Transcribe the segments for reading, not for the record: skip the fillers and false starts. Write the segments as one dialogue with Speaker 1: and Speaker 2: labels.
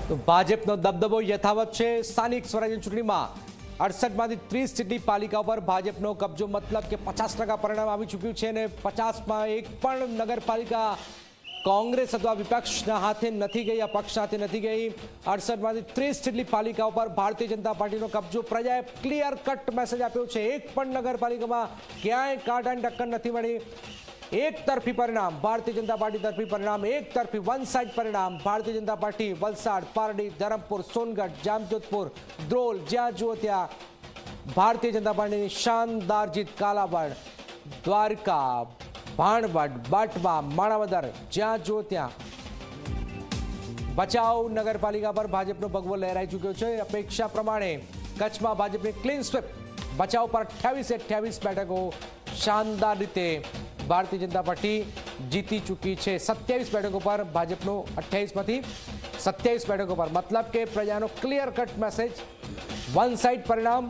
Speaker 1: તો ભાજપનો દબદબો યથાવત છે। સ્થાનિક સ્વરાજ્યની ચૂંટણીમાં 68માંથી 30 જેટલી પાલિકા પર ભાજપનો કબજો, મતલબ કે 50% પરિણામ આવી ચૂક્યું છે અને 50માં એક પણ નગરપાલિકા કોંગ્રેસ અથવા વિપક્ષના હાથે નથી ગઈ, આ પક્ષ હાથે નથી ગઈ। 68માંથી 30 જેટલી પાલિકાઓ પર ભારતીય જનતા પાર્ટીનો કબજો। પ્રજાએ ક્લિયર કટ મેસેજ આપ્યો છે, એક પણ નગરપાલિકામાં ક્યાંય કાંટાની ટક્કર નથી મળી। एक तरफी परिणाम भारतीय जनता पार्टी तरफी परिणाम, एक तरफी वन साइड परिणाम भारतीय जनता पार्टी। वलसाड, पारडी, धरमपुर, सोनगढ़, जामजोधपुर, द्रोल, ज्यां जुओ त्यां भारतीय जनता पार्टी शानदार जीत। कालावड, द्वारका, भाणवड, बाटवा, माणावदर, ज्यां जुओ त्यां बचाव नगरपालिका पर भाजपनो भगવો લહેરાઈ ચૂક્યો છે। અપેક્ષા પ્રમાણે કચ્છમાં ભાજપની ક્લીન સ્વીપ, બચાવ પર 28 બેઠકો શાનદાર રીતે भारतीय जनता पार्टी जीती चुकी है। 27 बैठकों पर भाजपनो 28માંથી 27 बैठकों पर, मतलब के प्रजानो clear cut message, one side परिणाम,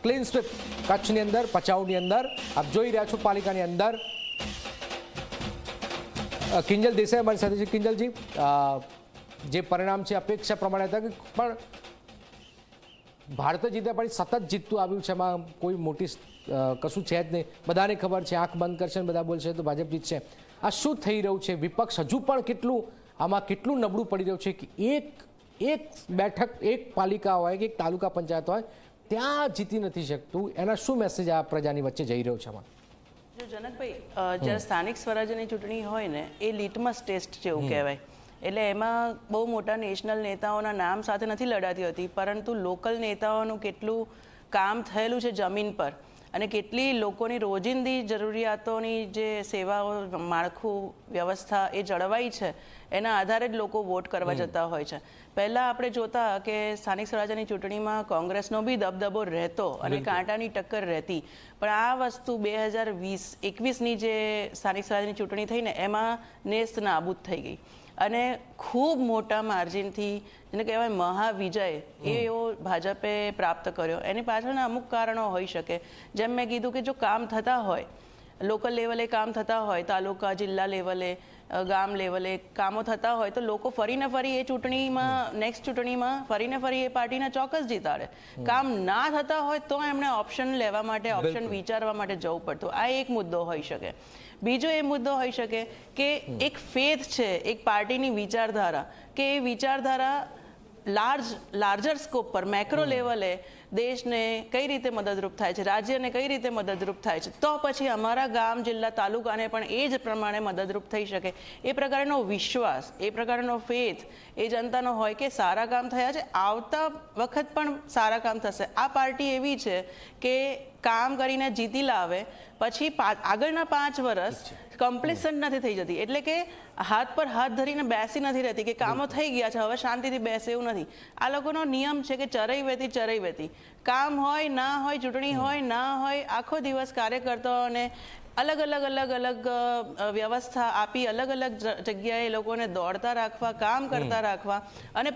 Speaker 1: क्लीन स्वीप कच्छनी अंदर, भचाउनी अंदर। आप જોઈ રહ્યા છો પાલિકાની અંદર। કિંજલ દેસાઈ અમારી સાથે છે। કિંજલજી, જે પરિણામ છે અપેક્ષા પ્રમાણે હતા, પણ ભારતીય જનતા પાર્ટી સતત જીતતું આવ્યું છે, એમાં કોઈ મોટી કશું છે જ નહીં। બધાને ખબર છે, આંખ બંધ કરશે ને બધા બોલશે તો ભાજપ જીતશે। આ શું થઈ રહ્યું છે? વિપક્ષ હજુ પણ કેટલું નબળું પડી રહ્યું છે કે એક બેઠક, એક પાલિકા હોય કે એક તાલુકા પંચાયત હોય ત્યાં જીતી નથી શકતું। એના શું મેસેજ આ પ્રજાની વચ્ચે જઈ રહ્યો છે?
Speaker 2: જો જનકભાઈ, જ્યારે સ્થાનિક સ્વરાજ્યની ચૂંટણી હોય ને, એ લિટમસ ટેસ્ટ જેવું કહેવાય। એટલે એમાં બહુ મોટા નેશનલ નેતાઓના નામ સાથે નથી લડાતી હોતી, પરંતુ લોકલ નેતાઓનું કેટલું કામ થયેલું છે જમીન પર અને કેટલી લોકોની રોજિંદી જરૂરિયાતોની જે સેવાઓ, માળખું, વ્યવસ્થા એ જળવાઈ છે, એના આધારે જ લોકો વોટ કરવા જતા હોય છે। પહેલાં આપણે જોતા કે સ્થાનિક સ્વરાજ્યની ચૂંટણીમાં કોંગ્રેસનો બી દબદબો રહેતો અને કાંટાની ટક્કર રહેતી, પણ આ વસ્તુ 2021ની જે સ્થાનિક સ્વરાજ્યની ચૂંટણી થઈ ને, એમાં નેસ્ત નાબૂદ થઈ ગઈ અને ખૂબ મોટા માર્જિનથી, જેને કહેવાય મહાવિજય, એવો ભાજપે પ્રાપ્ત કર્યો। એની પાછળના અમુક કારણો હોઈ શકે। જેમ મેં કીધું કે જો કામ થતા હોય, લોકલ લેવલે કામ થતા હોય, તાલુકા, જિલ્લા લેવલે, ગામ લેવલે કામો થતા હોય, તો લોકો ફરીને ફરી એ ચૂંટણીમાં, નેક્સ્ટ ચૂંટણીમાં ફરીને ફરી એ પાર્ટીને ચોક્કસ જીતાડે। કામ ના થતા હોય તો એમણે ઓપ્શન લેવા માટે, ઓપ્શન વિચારવા માટે જવું પડતું। આ એક મુદ્દો હોઈ શકે। બીજો એ મુદ્દો હોઈ શકે કે એક ફેથ છે, એક પાર્ટીની વિચારધારા, કે એ વિચારધારા લાર્જર સ્કોપ પર, મેક્રો લેવલે દેશને કઈ રીતે મદદરૂપ થાય છે, રાજ્યને કઈ રીતે મદદરૂપ થાય છે, તો પછી અમારા ગામ, જિલ્લા, તાલુકાને પણ એ જ પ્રમાણે મદદરૂપ થઈ શકે। એ પ્રકારનો વિશ્વાસ, એ પ્રકારનો ફેથ એ જનતાનો હોય કે સારા કામ થયા છે, આવતા વખત પણ સારા કામ થશે। આ પાર્ટી એવી છે કે કામ કરીને જીતી લાવે, પછી આગળના 5 વર્ષ કમ્પ્લીસન્ટ નથી થઈ જતી। એટલે કે હાથ પર હાથ ધરીને બેસી નથી રહેતી કે કામો થઈ ગયા છે, હવે શાંતિથી બેસે, એવું નથી। આ લોકોનો નિયમ છે કે ચરઈ વેતી, કામ હોય ના હોય, ચૂંટણી હોય ના હોય, આખો દિવસ કાર્યકર્તાઓને અલગ અલગ વ્યવસ્થા આપી, અલગ અલગ જગ્યાએ લોકોને દોડતા રાખવા, કામ કરતા રાખવા અને